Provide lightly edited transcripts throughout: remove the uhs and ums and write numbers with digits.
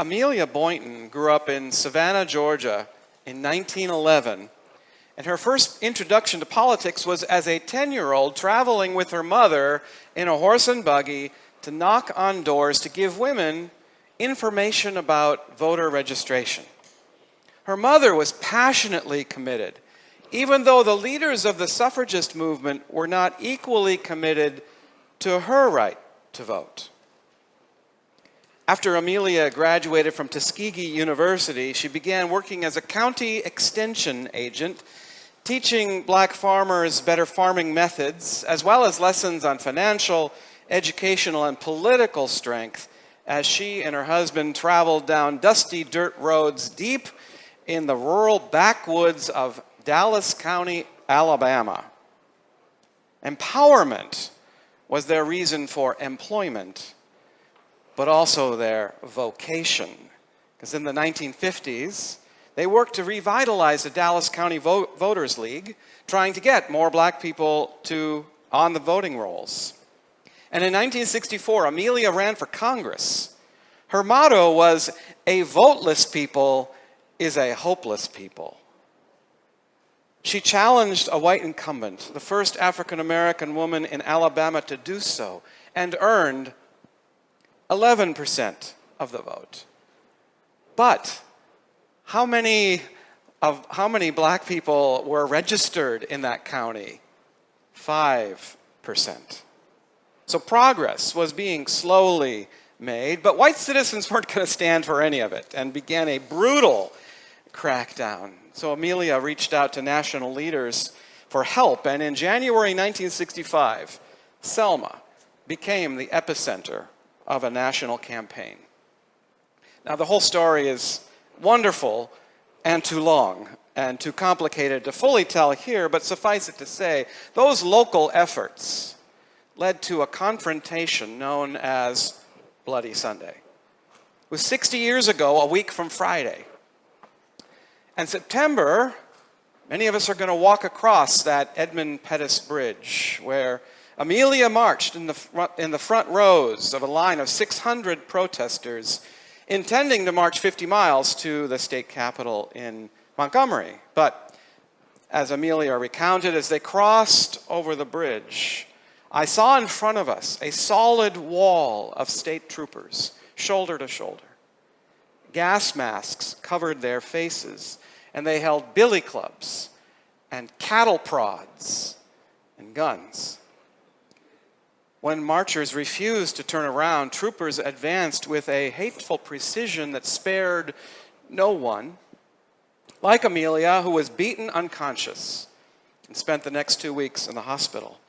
Amelia Boynton grew up in Savannah, Georgia in 1911, and her first introduction to politics was as a 10-year-old traveling with her mother in a horse and buggy to knock on doors to give women information about voter registration. Her mother was passionately committed, even though the leaders of the suffragist movement were not equally committed to her right to vote. After Amelia graduated from Tuskegee University, she began working as a county extension agent, teaching black farmers better farming methods, as well as lessons on financial, educational, and political strength as she and her husband traveled down dusty dirt roads deep in the rural backwoods of Dallas County, Alabama. Empowerment was their reason for employment, but also their vocation. Because in the 1950s, they worked to revitalize the Dallas County Voters League, trying to get more black people on the voting rolls. And in 1964, Amelia ran for Congress. Her motto was, "A voteless people is a hopeless people." She challenged a white incumbent, the first African-American woman in Alabama to do so, and earned 11% of the vote. But how many black people were registered in that county? 5%. So progress was being slowly made, but white citizens weren't going to stand for any of it and began a brutal crackdown. So Amelia reached out to national leaders for help, and in January 1965, Selma became the epicenter of a national campaign. Now, the whole story is wonderful and too long and too complicated to fully tell here, but suffice it to say, those local efforts led to a confrontation known as Bloody Sunday. It was 60 years ago, a week from Friday. And September, many of us are going to walk across that Edmund Pettus Bridge, where Amelia marched in the front rows of a line of 600 protesters intending to march 50 miles to the state capitol in Montgomery. But as Amelia recounted, as they crossed over the bridge, I saw in front of us a solid wall of state troopers, shoulder to shoulder. Gas masks covered their faces, and they held billy clubs and cattle prods and guns. When marchers refused to turn around, troopers advanced with a hateful precision that spared no one, like Amelia, who was beaten unconscious and spent the next 2 weeks in the hospital.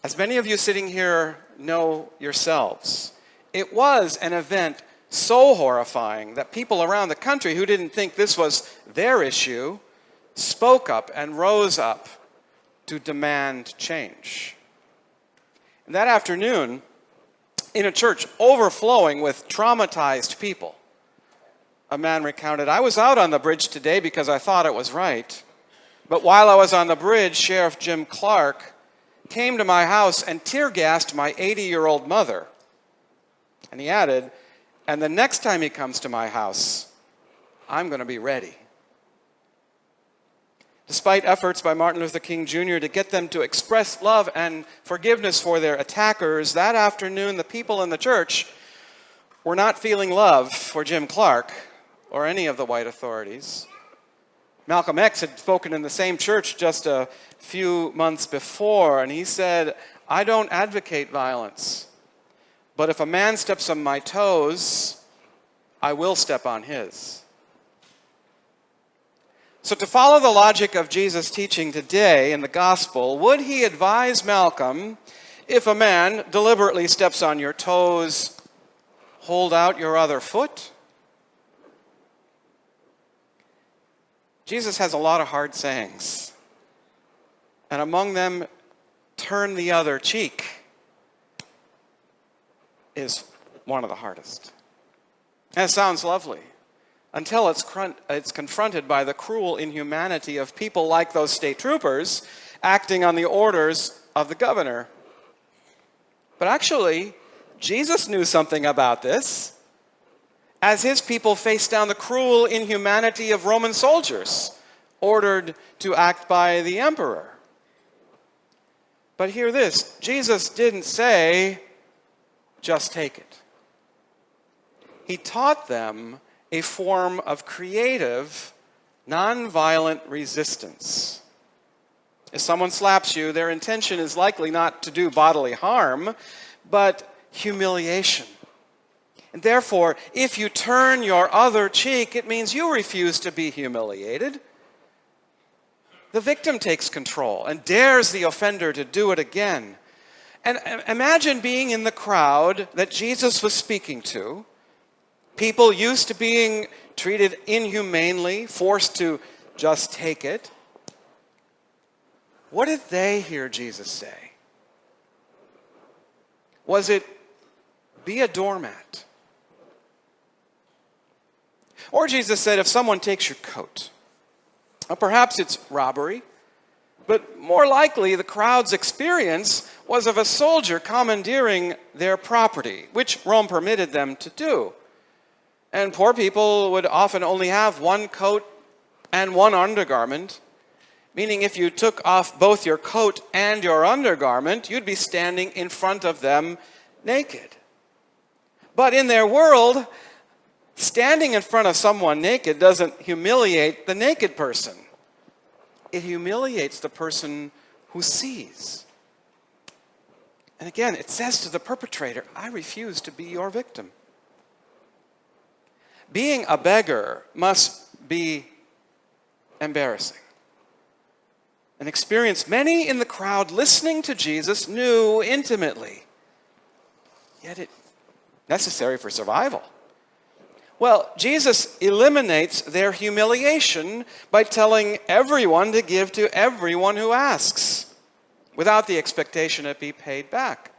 As many of you sitting here know yourselves, it was an event so horrifying that people around the country who didn't think this was their issue spoke up and rose up to demand change. And that afternoon, in a church overflowing with traumatized people, a man recounted, "I was out on the bridge today because I thought it was right. But while I was on the bridge, Sheriff Jim Clark came to my house and tear-gassed my 80-year-old mother." And he added, "And the next time he comes to my house, I'm going to be ready." Despite efforts by Martin Luther King Jr. to get them to express love and forgiveness for their attackers, that afternoon the people in the church were not feeling love for Jim Clark or any of the white authorities. Malcolm X had spoken in the same church just a few months before, and he said, "I don't advocate violence, but if a man steps on my toes, I will step on his." So to follow the logic of Jesus' teaching today in the gospel, would he advise Malcolm, if a man deliberately steps on your toes, hold out your other foot? Jesus has a lot of hard sayings, and among them, turn the other cheek is one of the hardest. And it sounds lovely, until it's confronted by the cruel inhumanity of people like those state troopers acting on the orders of the governor. But actually, Jesus knew something about this. as his people faced down the cruel inhumanity of Roman soldiers ordered to act by the emperor. But hear this, Jesus didn't say, just take it. He taught them a form of creative, nonviolent resistance. If someone slaps you, their intention is likely not to do bodily harm, but humiliation. And therefore, if you turn your other cheek, it means you refuse to be humiliated. The victim takes control and dares the offender to do it again. And imagine being in the crowd that Jesus was speaking to, people used to being treated inhumanely, forced to just take it. What did they hear Jesus say? Was it, be a doormat? Or Jesus said, if someone takes your coat, perhaps it's robbery, but more likely the crowd's experience was of a soldier commandeering their property, which Rome permitted them to do. And poor people would often only have one coat and one undergarment, meaning if you took off both your coat and your undergarment, you'd be standing in front of them naked. But in their world, standing in front of someone naked doesn't humiliate the naked person. It humiliates the person who sees. And again, it says to the perpetrator, I refuse to be your victim. Being a beggar must be embarrassing. An experience many in the crowd listening to Jesus knew intimately. Yet it's necessary for survival. Well, Jesus eliminates their humiliation by telling everyone to give to everyone who asks, without the expectation it be paid back.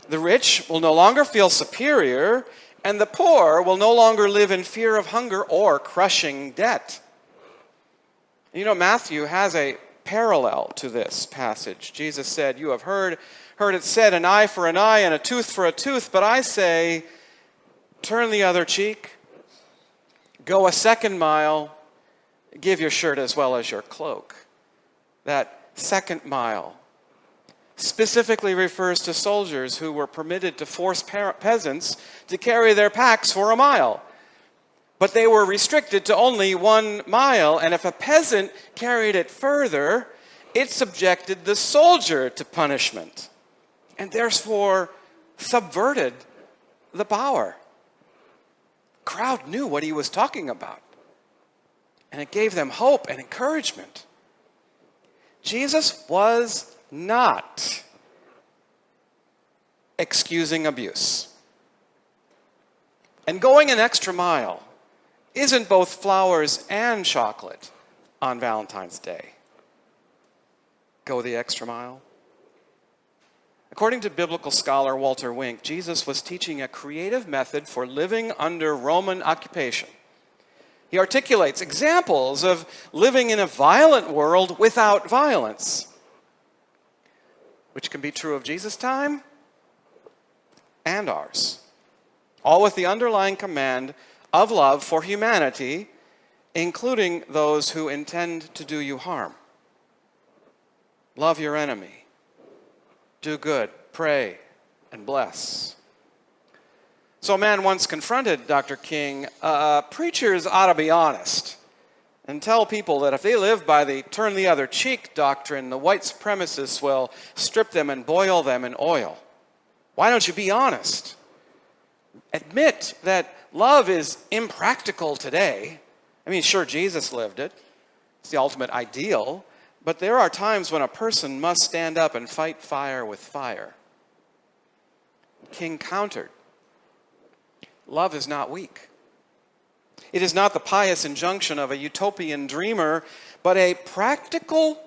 The rich will no longer feel superior, and the poor will no longer live in fear of hunger or crushing debt. You know, Matthew has a parallel to this passage. Jesus said, you have heard it said, an eye for an eye and a tooth for a tooth, but I say, turn the other cheek, go a second mile, give your shirt as well as your cloak. That second mile specifically refers to soldiers who were permitted to force peasants to carry their packs for a mile. But they were restricted to only 1 mile, and if a peasant carried it further, it subjected the soldier to punishment, and therefore subverted the power. The crowd knew what he was talking about, and it gave them hope and encouragement. Jesus was not excusing abuse. And going an extra mile isn't both flowers and chocolate on Valentine's Day. Go the extra mile. According to biblical scholar Walter Wink, Jesus was teaching a creative method for living under Roman occupation. He articulates examples of living in a violent world without violence, which can be true of Jesus' time and ours, all with the underlying command of love for humanity, including those who intend to do you harm. Love your enemy. Do good, pray, and bless. So a man once confronted Dr. King, preachers ought to be honest and tell people that if they live by the turn the other cheek doctrine, the white supremacists will strip them and boil them in oil. Why don't you be honest? Admit that love is impractical today. I mean, sure, Jesus lived it. It's the ultimate ideal. But there are times when a person must stand up and fight fire with fire. King countered, love is not weak. It is not the pious injunction of a utopian dreamer, but a practical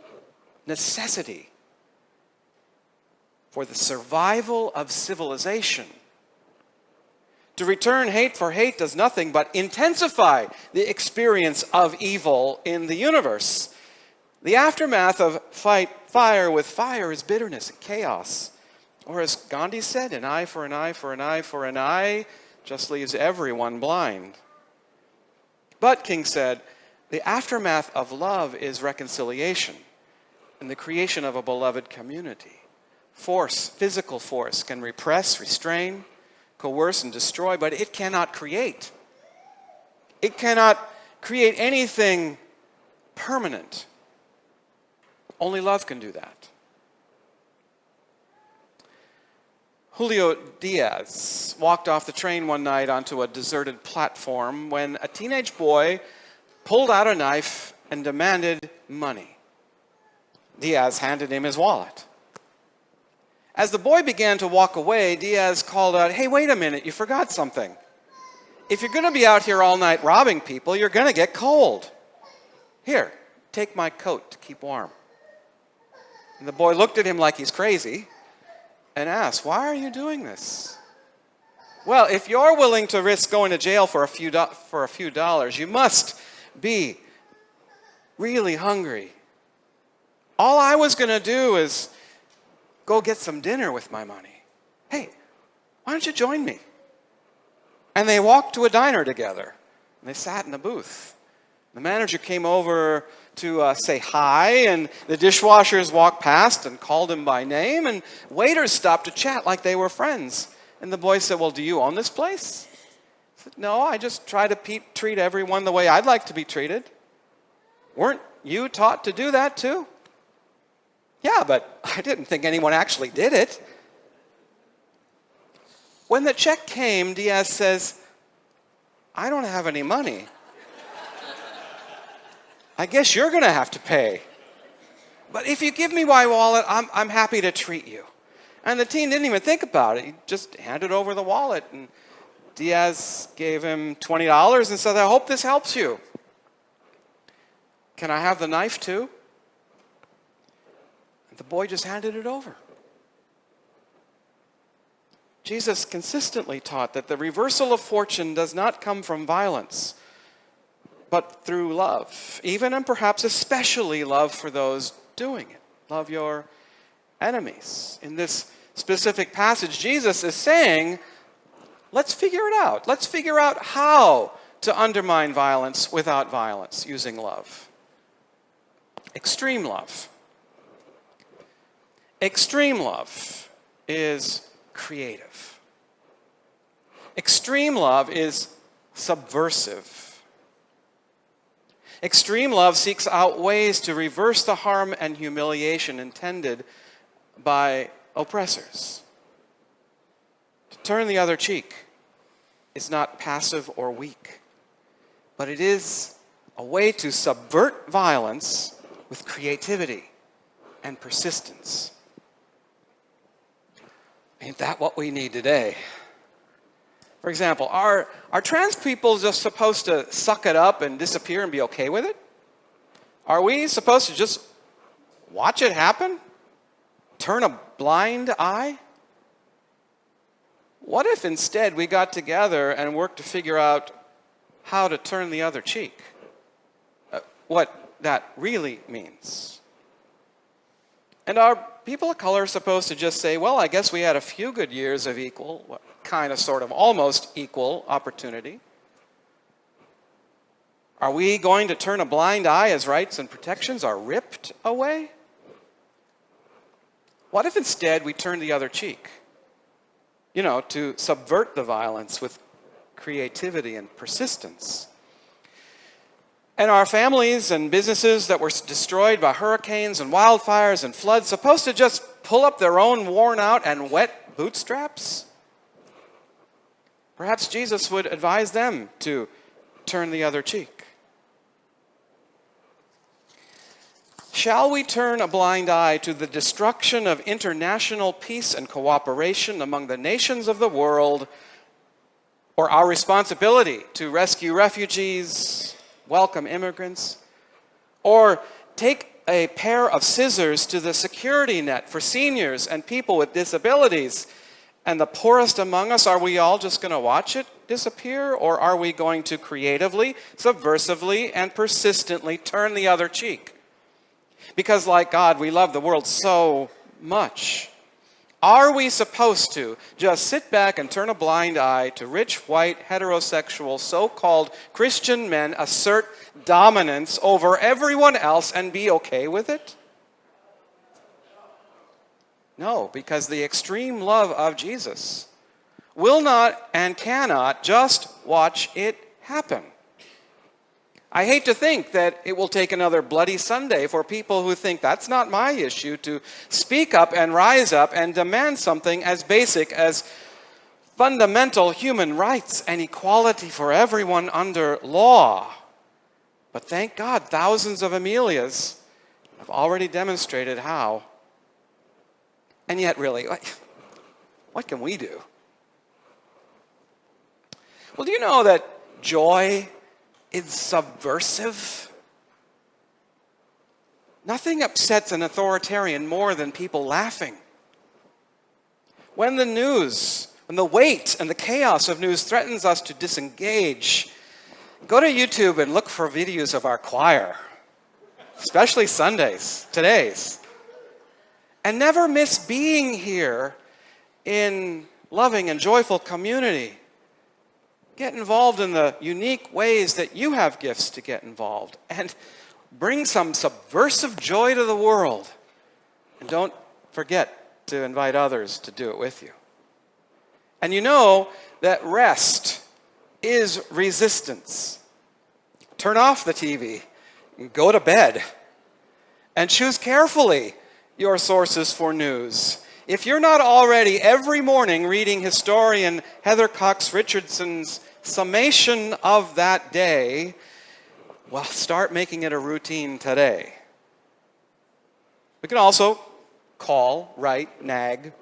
necessity for the survival of civilization. To return hate for hate does nothing but intensify the experience of evil in the universe. The aftermath of fight fire with fire is bitterness and chaos. Or as Gandhi said, an eye for an eye for an eye for an eye just leaves everyone blind. But, King said, the aftermath of love is reconciliation and the creation of a beloved community. Force, physical force, can repress, restrain, coerce, and destroy, but it cannot create. It cannot create anything permanent. Only love can do that. Julio Diaz walked off the train one night onto a deserted platform when a teenage boy pulled out a knife and demanded money. Diaz handed him his wallet. As the boy began to walk away, Diaz called out, "Hey, wait a minute, you forgot something. If you're going to be out here all night robbing people, you're going to get cold. Here, take my coat to keep warm." And the boy looked at him like he's crazy and asked, "Why are you doing this?" "Well, if you're willing to risk going to jail for a few dollars, you must be really hungry. All I was going to do is go get some dinner with my money. Hey, why don't you join me?" And they walked to a diner together. And they sat in a booth. The manager came over to say hi, and the dishwashers walked past and called him by name, and waiters stopped to chat like they were friends. And the boy said, "Well, do you own this place?" He said, "No, I just try to treat everyone the way I'd like to be treated." "Weren't you taught to do that too?" "Yeah, but I didn't think anyone actually did it." When the check came, Diaz says, "I don't have any money. I guess you're going to have to pay. But if you give me my wallet, I'm happy to treat you." And the teen didn't even think about it. He just handed over the wallet. And Diaz gave him $20 and said, "I hope this helps you. Can I have the knife too?" And the boy just handed it over. Jesus consistently taught that the reversal of fortune does not come from violence, but through love, even and perhaps especially love for those doing it. Love your enemies. In this specific passage, Jesus is saying, let's figure it out. Let's figure out how to undermine violence without violence, using love. Extreme love. Extreme love is creative. Extreme love is subversive. Extreme love seeks out ways to reverse the harm and humiliation intended by oppressors. To turn the other cheek is not passive or weak, but it is a way to subvert violence with creativity and persistence. Ain't that what we need today? For example, are trans people just supposed to suck it up and disappear and be okay with it? Are we supposed to just watch it happen? Turn a blind eye? What if instead we got together and worked to figure out how to turn the other cheek? What that really means. And are people of color supposed to just say, well, I guess we had a few good years of equal, kind of, sort of, almost equal opportunity? Are we going to turn a blind eye as rights and protections are ripped away? What if instead we turn the other cheek? To subvert the violence with creativity and persistence. And are families and businesses that were destroyed by hurricanes and wildfires and floods supposed to just pull up their own worn out and wet bootstraps? Perhaps Jesus would advise them to turn the other cheek. Shall we turn a blind eye to the destruction of international peace and cooperation among the nations of the world, or our responsibility to rescue refugees, welcome immigrants, or take a pair of scissors to the security net for seniors and people with disabilities and the poorest among us? Are we all just going to watch it disappear, or are we going to creatively, subversively, and persistently turn the other cheek? Because like God, we love the world so much. Are we supposed to just sit back and turn a blind eye to rich, white, heterosexual, so-called Christian men assert dominance over everyone else and be okay with it? No, because the extreme love of Jesus will not and cannot just watch it happen. I hate to think that it will take another bloody Sunday for people who think that's not my issue to speak up and rise up and demand something as basic as fundamental human rights and equality for everyone under law. But thank God, thousands of Amelias have already demonstrated how. And yet, really, what can we do? Well, do you know that joy is subversive? Nothing upsets an authoritarian more than people laughing. When the news, when the weight and the chaos of news threatens us to disengage, go to YouTube and look for videos of our choir, especially Sundays, today's. And never miss being here in loving and joyful community. Get involved in the unique ways that you have gifts to get involved. And bring some subversive joy to the world. And don't forget to invite others to do it with you. And you know that rest is resistance. Turn off the TV. Go to bed. And choose carefully your sources for news. If you're not already every morning reading historian Heather Cox Richardson's summation of that day, well, start making it a routine today. We can also call, write, nag,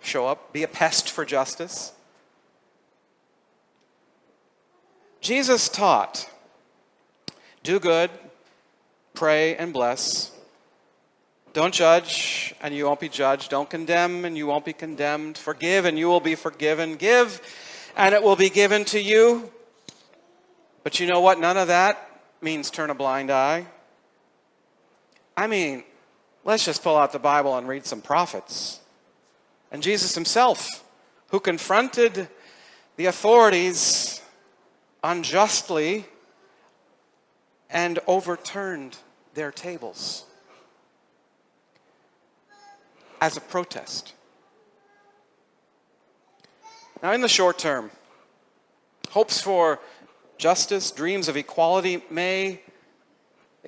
show up, be a pest for justice. Jesus taught, do good, pray, and bless. Don't judge, and you won't be judged. Don't condemn, and you won't be condemned. Forgive, and you will be forgiven. Give, and it will be given to you. But you know what? None of that means turn a blind eye. I mean, let's just pull out the Bible and read some prophets. And Jesus himself, who confronted the authorities unjustly and overturned their tables as a protest. Now, in the short term, hopes for justice, dreams of equality may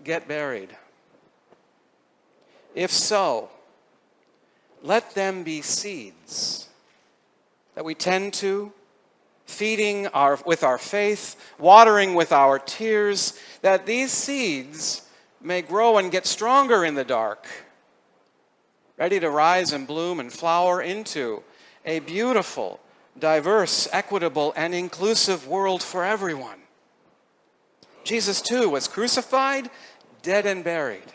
get buried. If so, let them be seeds that we tend to, feeding with our faith, watering with our tears, that these seeds may grow and get stronger in the dark, ready to rise and bloom and flower into a beautiful, diverse, equitable, and inclusive world for everyone. Jesus, too, was crucified, dead, and buried.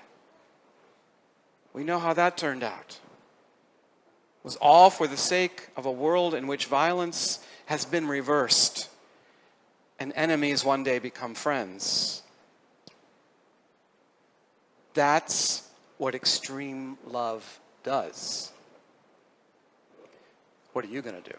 We know how that turned out. It was all for the sake of a world in which violence has been reversed and enemies one day become friends. That's what extreme love does. What are you going to do?